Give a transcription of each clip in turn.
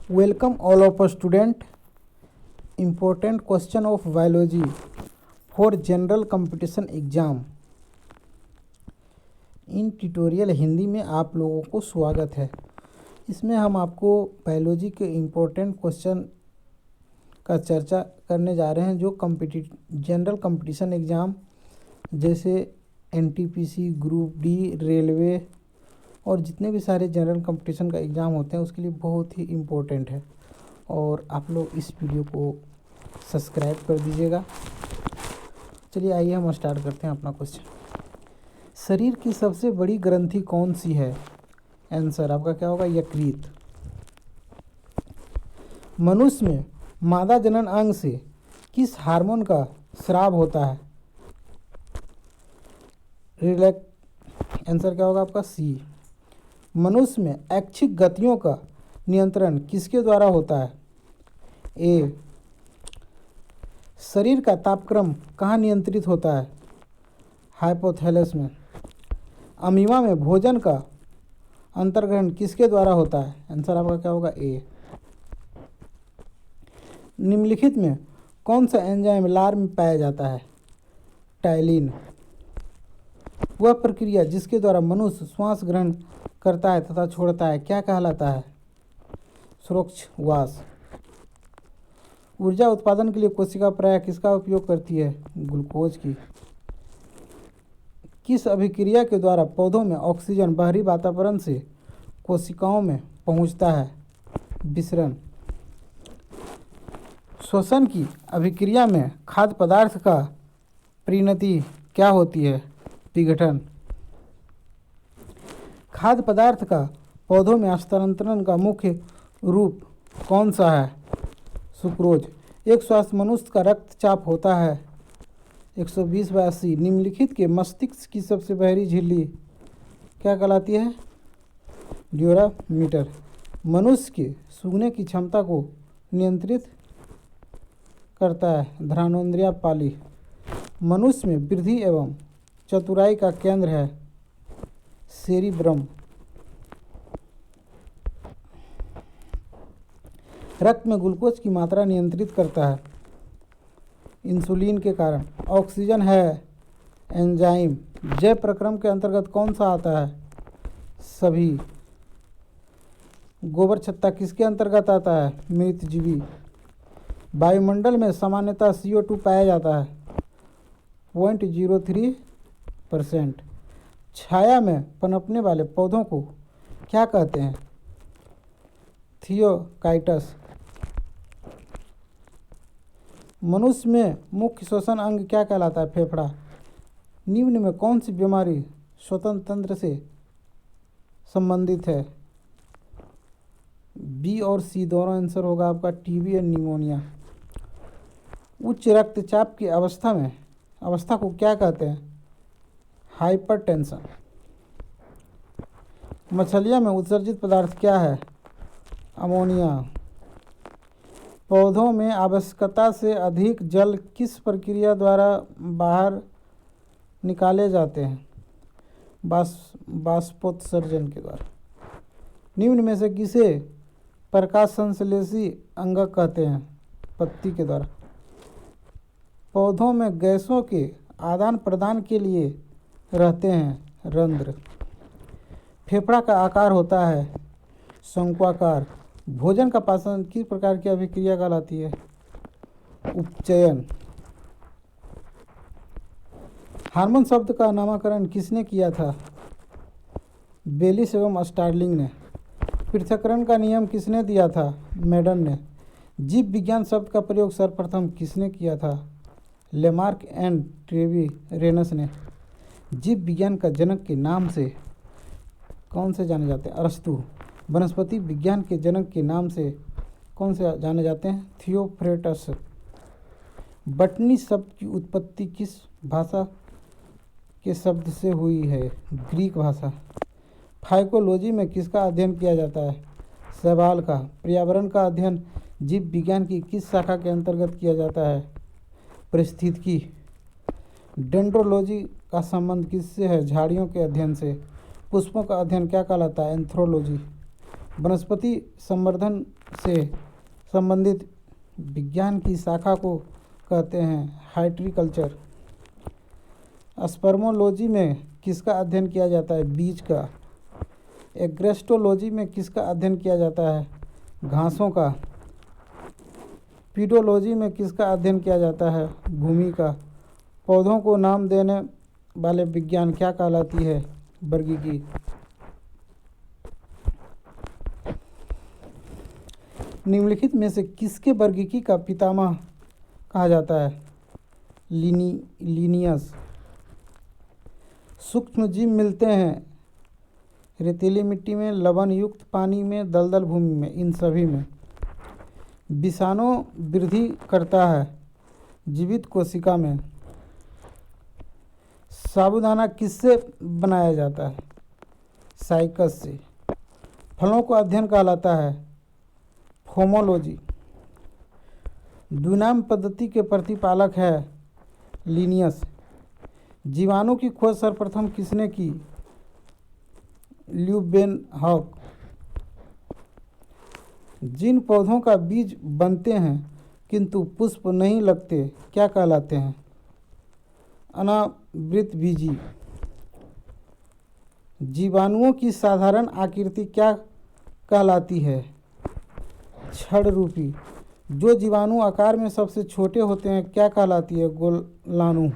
Welcome all of us student. Important question of biology for general competition exam. In tutorial Hindi में आप लोगों को स्वागत है। इसमें हम आपको बायोलॉजी के इम्पोर्टेंट क्वेश्चन का चर्चा करने जा रहे हैं जो जनरल कंपटीशन एग्ज़ाम जैसे एनटीपीसी, ग्रुप डी, रेलवे और जितने भी सारे जनरल कंपटीशन का एग्ज़ाम होते हैं उसके लिए बहुत ही इम्पोर्टेंट है। और आप लोग इस वीडियो को सब्सक्राइब कर दीजिएगा। चलिए आइए हम स्टार्ट करते हैं अपना क्वेश्चन। शरीर की सबसे बड़ी ग्रंथि कौन सी है? आंसर आपका क्या होगा? यकृत। मनुष्य में मादा जनन अंग से किस हार्मोन का स्राव होता है? आंसर क्या होगा आपका? सी। मनुष्य में ऐच्छिक गतियों का नियंत्रण किसके द्वारा होता है? ए। शरीर का तापक्रम कहाँ नियंत्रित होता है? हाइपोथैलेमस में। अमीबा में भोजन का अंतर्ग्रहण किसके द्वारा होता है? आंसर आपका क्या होगा? ए। निम्नलिखित में कौन सा एंजाइम लार में पाया जाता है? टाइलिन। वह प्रक्रिया जिसके द्वारा मनुष्य श्वास ग्रहण करता है तथा छोड़ता है क्या कहलाता है? श्वासोच्छ्वास। ऊर्जा उत्पादन के लिए कोशिका प्रायः किसका उपयोग करती है? ग्लूकोज की। किस अभिक्रिया के द्वारा पौधों में ऑक्सीजन बाहरी वातावरण से कोशिकाओं में पहुंचता है? विसरण। श्वसन की अभिक्रिया में खाद्य पदार्थ का परिणति क्या होती है? विघटन। खाद्य पदार्थ का पौधों में हस्तांतरण का मुख्य रूप कौन सा है? सुक्रोज। एक स्वस्थ मनुष्य का रक्तचाप होता है 120/80। निम्नलिखित के मस्तिष्क की सबसे बाहरी झिल्ली क्या कहलाती है? ड्यूरामीटर। मनुष्य के सूंघने की क्षमता को नियंत्रित करता है घ्राणेंद्रिय पाली। मनुष्य में वृद्धि एवं चतुराई का केंद्र है सेरिब्रम। रक्त में ग्लूकोज की मात्रा नियंत्रित करता है इंसुलिन के कारण। ऑक्सीजन है एंजाइम। जैव प्रक्रम के अंतर्गत कौन सा आता है? सभी। गोबर छत्ता किसके अंतर्गत आता है? मृतजीवी। वायुमंडल में सामान्यतः CO2 पाया जाता है 0.03%। छाया में पनपने वाले पौधों को क्या कहते हैं? थियोकाइटस। मनुष्य में मुख्य श्वसन अंग क्या कहलाता है? फेफड़ा। निम्न में कौन सी बीमारी श्वसन तंत्र से संबंधित है? बी और सी दोनों आंसर होगा आपका। टीबी और निमोनिया। उच्च रक्तचाप की अवस्था को क्या कहते हैं? हाइपरटेंशन। मछलियों में उत्सर्जित पदार्थ क्या है? अमोनिया। पौधों में आवश्यकता से अधिक जल किस प्रक्रिया द्वारा बाहर निकाले जाते हैं? बाष्पोत्सर्जन के द्वारा। निम्न में से किसे प्रकाश संश्लेषी अंगक कहते हैं? पत्ती के द्वारा। पौधों में गैसों के आदान प्रदान के लिए रहते हैं रंध्र। फेफड़ा का आकार होता है शंक्वाकार। भोजन का पाचन किस प्रकार की अभिक्रिया कहलाती है? उपचयन। हार्मोन शब्द का नामकरण किसने किया था? बेलिस एवं स्टार्लिंग ने। पृथक्करण का नियम किसने दिया था? मेडन ने। जीव विज्ञान शब्द का प्रयोग सर्वप्रथम किसने किया था? लेमार्क एंड ट्रेविरेनस ने। जीव विज्ञान का जनक के नाम से कौन से जाने जाते हैं? अरस्तु। वनस्पति विज्ञान के जनक के नाम से कौन से जाने जाते हैं? थियोफ्रेटस। बटनी शब्द की उत्पत्ति किस भाषा के शब्द से हुई है? ग्रीक भाषा। फाइकोलॉजी में किसका अध्ययन किया जाता है? शैवाल का। पर्यावरण का अध्ययन जीव विज्ञान की किस शाखा के अंतर्गत किया जाता है? पारिस्थितिकी। डेंड्रोलॉजी का संबंध किससे है? झाड़ियों के अध्ययन से। पुष्पों का अध्ययन क्या कहलाता है? एंथ्रोलॉजी। वनस्पति संवर्धन से संबंधित विज्ञान की शाखा को कहते हैं हार्टिकल्चर। स्पर्मोलॉजी में किसका अध्ययन किया जाता है? बीज का। एग्रेस्टोलॉजी में किसका अध्ययन किया जाता है? घासों का। पीडोलॉजी में किसका अध्ययन किया जाता है? भूमि का। पौधों को नाम देने वाले विज्ञान क्या कहलाती है? वर्गीकी। निम्नलिखित में से किसके वर्गीकी का पितामह कहा जाता है? लिनियस। सूक्ष्म जीव मिलते हैं रेतीली मिट्टी में, लवण युक्त पानी में, दलदल भूमि में, इन सभी में। विषाणु वृद्धि करता है जीवित कोशिका में। साबूदाना किससे बनाया जाता है? साइकस से। फलों को अध्ययन कहलाता है फोमोलॉजी। द्विनाम पद्धति के प्रतिपालक है लिनियस। जीवाणु की खोज सर्वप्रथम किसने की? ल्यूवेनहॉक। जिन पौधों का बीज बनते हैं किंतु पुष्प नहीं लगते क्या कहलाते हैं? अनावृतबीजी। जीवाणुओं की साधारण आकृति क्या कहलाती है? छड़ रूपी। जो जीवाणु आकार में सबसे छोटे होते हैं क्या कहलाती है? गोलाणु।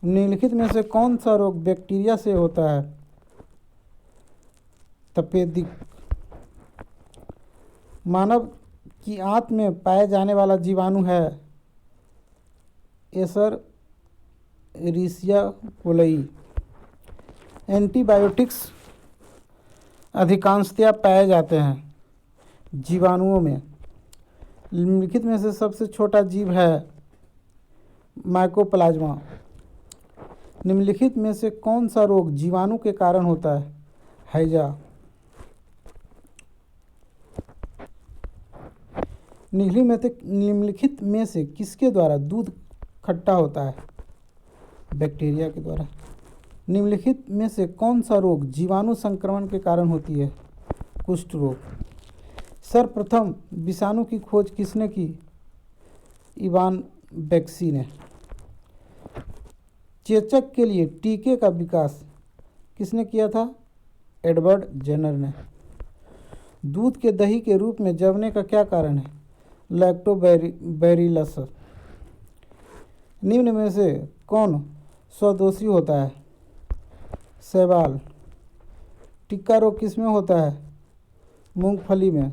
निम्नलिखित में से कौन सा रोग बैक्टीरिया से होता है? तपेदिक। मानव की आंत में पाए जाने वाला जीवाणु है एशेरिशिया कोलाई। एंटीबायोटिक्स अधिकांशतया पाए जाते हैं जीवाणुओं में। निम्नलिखित में से सबसे छोटा जीव है माइकोप्लाज्मा। निम्नलिखित में से कौन सा रोग जीवाणु के कारण होता है? हैजा। निम्नलिखित में से किसके द्वारा दूध खट्टा होता है? बैक्टीरिया के द्वारा। निम्नलिखित में से कौन सा रोग जीवाणु संक्रमण के कारण होती है? कुष्ठ रोग। सर्वप्रथम विषाणु की खोज किसने की? इवान बेक्सी ने। चेचक के लिए टीके का विकास किसने किया था? एडवर्ड जेनर ने। दूध के दही के रूप में जमने का क्या कारण है? लैक्टोबैरिलस। निम्न में से कौन स्वदोषी होता है? शैवाल। टिक्का रोग किसमें होता है? मूंगफली में।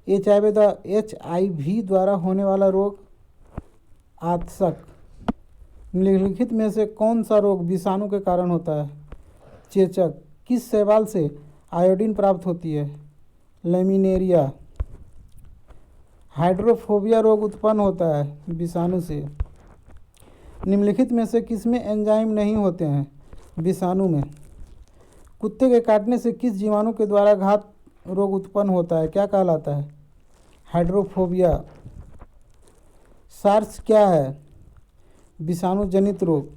HIV द्वारा होने वाला रोग? आतशक। निम्नलिखित में से कौन सा रोग विषाणु के कारण होता है? चेचक। किस शैवाल से आयोडीन प्राप्त होती है? लैमिनेरिया। हाइड्रोफोबिया रोग उत्पन्न होता है विषाणु से। निम्नलिखित में से किसमें एंजाइम नहीं होते हैं? विषाणु में। कुत्ते के काटने से किस जीवाणु के द्वारा घात रोग उत्पन्न होता है? क्या कहलाता है? हाइड्रोफोबिया। सार्स क्या है? विषाणु जनित रोग।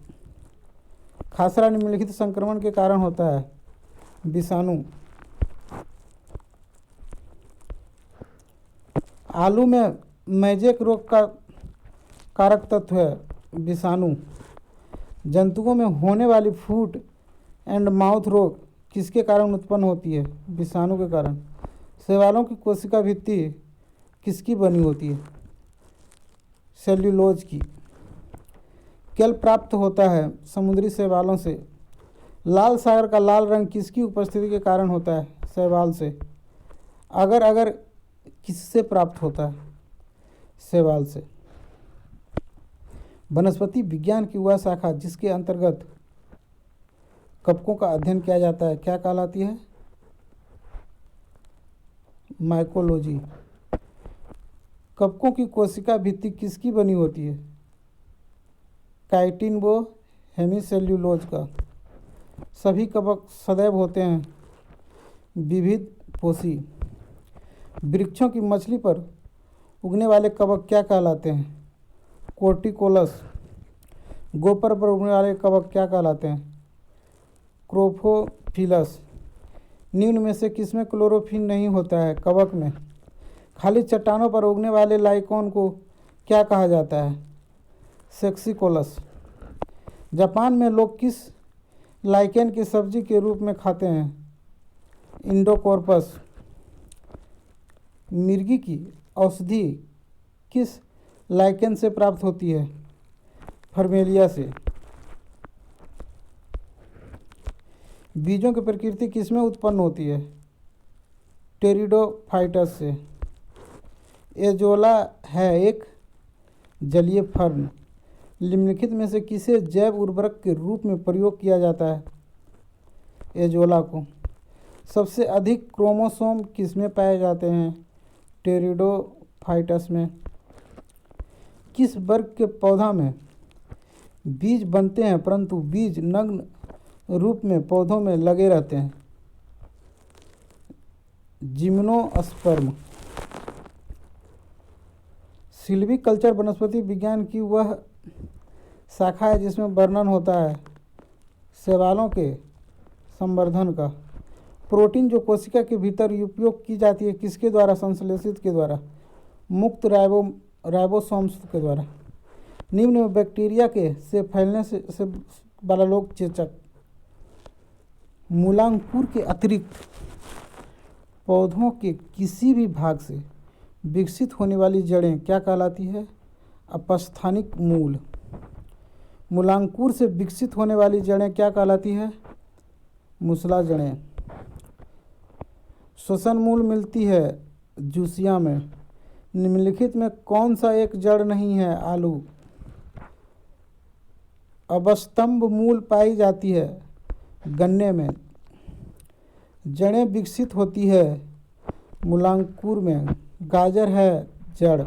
खासरा निम्नलिखित संक्रमण के कारण होता है? विषाणु। आलू में मैजेक रोग का कारक तत्व है विषाणु। जंतुओं में होने वाली फूट एंड माउथ रोग किसके कारण उत्पन्न होती है? विषाणु के कारण। शैवालों की कोशिका भित्ति किसकी बनी होती है? सेल्यूलोज की। केल प्राप्त होता है समुद्री शैवालों से। लाल सागर का लाल रंग किसकी उपस्थिति के कारण होता है? शैवाल से। अगर किससे प्राप्त होता है? शैवाल से। वनस्पति विज्ञान की वह शाखा जिसके अंतर्गत कवकों का अध्ययन किया जाता है क्या कहलाती है? माइकोलॉजी। कवकों की कोशिका भित्ति किसकी बनी होती है? काइटिन व हेमीसेल्यूलोज का। सभी कवक सदैव होते हैं विविध पोषी। वृक्षों की मछली पर उगने वाले कवक क्या कहलाते हैं? कोर्टिकोलस। गोपर पर उगने वाले कवक क्या कहलाते हैं? क्रोफोफिलस। निम्न में से किसमें क्लोरोफिल नहीं होता है? कवक में। खाली चट्टानों पर उगने वाले लाइकोन को क्या कहा जाता है? सेक्सिकोलस। जापान में लोग किस लाइकेन की सब्जी के रूप में खाते हैं? इंडोकॉर्पस। मिर्गी की औषधि किस लाइकेन से प्राप्त होती है? फर्मेलिया से। बीजों की प्रकृति किसमें उत्पन्न होती है? टेरिडोफाइटस से। एजोला है एक जलीय फर्न। निम्नलिखित में से किसे जैव उर्वरक के रूप में प्रयोग किया जाता है? एजोला को। सबसे अधिक क्रोमोसोम किसमें पाए जाते हैं? टेरिडोफाइटस में। किस वर्ग के पौधा में बीज बनते हैं परंतु बीज नग्न रूप में पौधों में लगे रहते हैं? जिम्नोस्पर्म। सिल्वीकल्चर वनस्पति विज्ञान की वह शाखा है जिसमें वर्णन होता है शैवालों के संवर्धन का। प्रोटीन जो कोशिका के भीतर उपयोग की जाती है किसके द्वारा? संश्लेषित के द्वारा। मुक्त राइबोसोम्स के द्वारा। निम्न में बैक्टीरिया के से फैलने से वाला लोग चेचक। मूलांकुर के अतिरिक्त पौधों के किसी भी भाग से विकसित होने वाली जड़ें क्या कहलाती है? अपस्थानिक मूल। मूलांकुर से विकसित होने वाली जड़ें क्या कहलाती है? मूसला जड़ें। श्वसन मूल मिलती है जूसिया में। निम्नलिखित में कौन सा एक जड़ नहीं है? आलू। अवस्तंभ मूल पाई जाती है गन्ने में। जड़ें विकसित होती है मूलांकुर में। गाजर है जड़।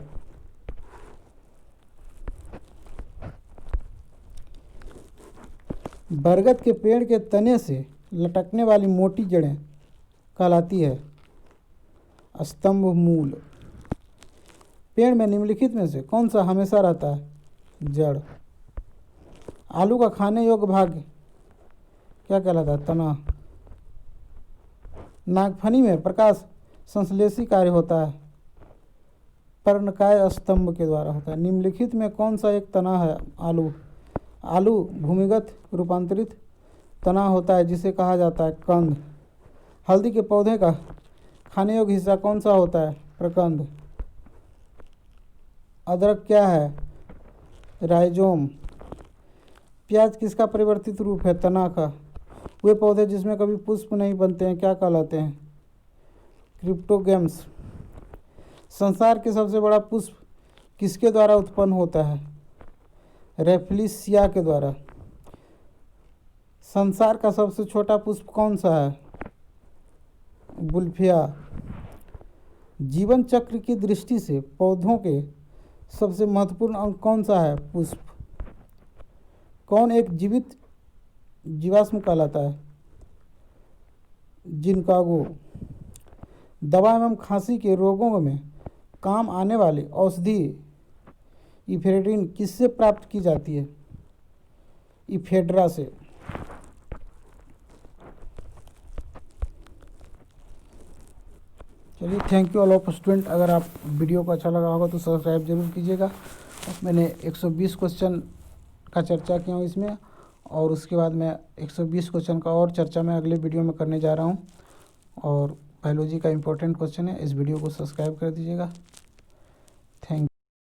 बरगद के पेड़ के तने से लटकने वाली मोटी जड़ें कहलाती है स्तंभ मूल। पेड़ में निम्नलिखित में से कौन सा हमेशा रहता है? जड़। आलू का खाने योग्य भाग क्या कहलाता है? तना। नागफनी में प्रकाश संश्लेषी कार्य होता है पर्णकाय स्तंभ के द्वारा होता है। निम्नलिखित में कौन सा एक तना है? आलू। आलू भूमिगत रूपांतरित तना होता है जिसे कहा जाता है कंद। हल्दी के पौधे का खाने योग्य हिस्सा कौन सा होता है? प्रकंद। अदरक क्या है? राइजोम। प्याज किसका परिवर्तित रूप है? तना का। वे पौधे जिसमें कभी पुष्प नहीं बनते हैं क्या कहलाते हैं? क्रिप्टोगेम्स। संसार के सबसे बड़ा पुष्प किसके द्वारा उत्पन्न होता है? रेफ्लिसिया के द्वारा। संसार का सबसे छोटा पुष्प कौन सा है? बुल्फिया। जीवन चक्र की दृष्टि से पौधों के सबसे महत्वपूर्ण अंग कौन सा है? पुष्प। कौन एक जीवित जीवाश्म कहलाता है? जिनकागो। दवा एवं खांसी के रोगों में काम आने वाली औषधि इफेड्रिन किससे प्राप्त की जाती है? इफेड्रा से। चलिए, thank you all of student. अगर आप वीडियो को अच्छा लगा होगा तो सब्सक्राइब जरूर कीजिएगा। मैंने 120 क्वेश्चन का चर्चा किया हूँ इसमें, और उसके बाद मैं 120 क्वेश्चन का और चर्चा मैं अगले वीडियो में करने जा रहा हूँ। और बायोलॉजी का इम्पोर्टेंट क्वेश्चन है। इस वीडियो को सब्सक्राइब कर दीजिएगा।